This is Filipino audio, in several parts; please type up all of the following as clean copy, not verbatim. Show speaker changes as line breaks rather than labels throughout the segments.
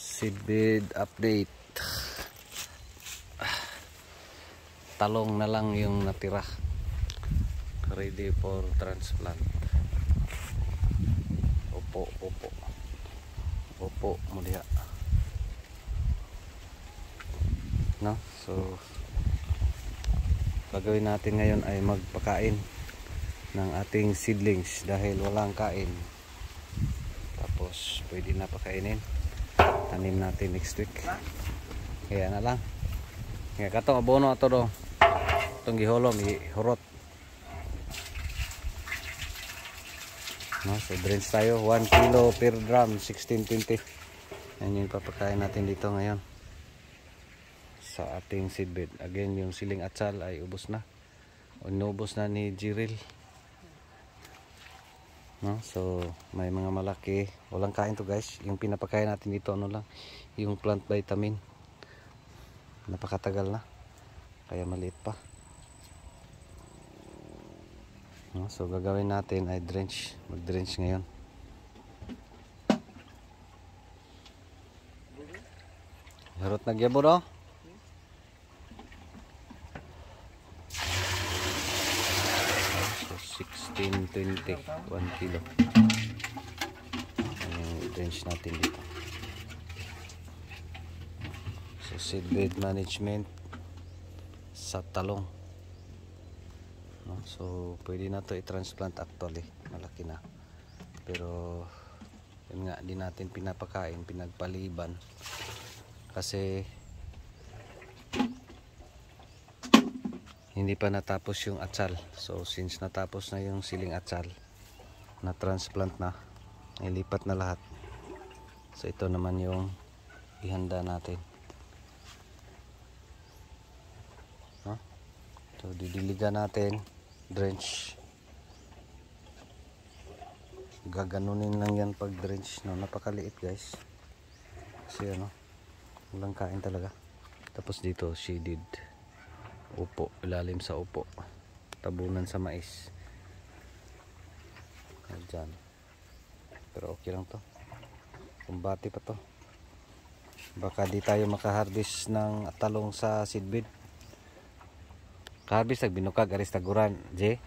Seedbed update. Talong na lang yung natira, ready for transplant. Opo mo diha, no? So gagawin natin ngayon ay magpakain ng ating seedlings dahil walang kain. Tapos pwede na pakainin, tanim natin next week. Kaya na lang nga katong abono ato do, itong giholom ihurot, no? So drench tayo, 1 kilo per drum, 1620. Yan yung papakain natin dito ngayon sa ating seedbed. Again, yung siling atsal ay ubos na, inubos na ni Jiril, no? So may mga malaki, walang kain to guys. Yung pinapakain natin dito ano lang, yung plant vitamin, napakatagal na kaya maliit pa, no? So gagawin natin ay mag-drench ngayon. Harot na gyabo do. So 1620, 1 kilo yung drench natin dito. So seedbed management sa talong, no? So pwede na to i-transplant actually, malaki na, pero yun nga, di natin pinapakain, pinagpaliban kasi hindi pa natapos yung atsal. So since natapos na yung siling atsal, na transplant na, ilipat na lahat. So ito naman yung ihanda natin, no? So didiligan natin, drench, gaganunin lang yan pag drench, no? Napakaliit guys kasi ano, walang kain talaga. Tapos dito shaded, upo, ilalim sa upo, tabunan sa mais dyan. Pero okay lang to, kumbati pa to. Baka di tayo makaharvest ng talong sa seedbed. Harvest ag binukag aris taguran, J.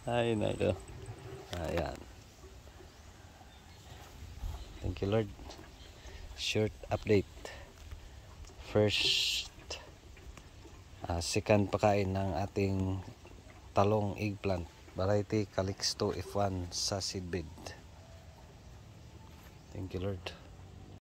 Ay nako. Ayan. Thank you Lord. Short update. First second pakain ng ating talong eggplant variety Calixto F1 sa seedbed. Thank you Lord.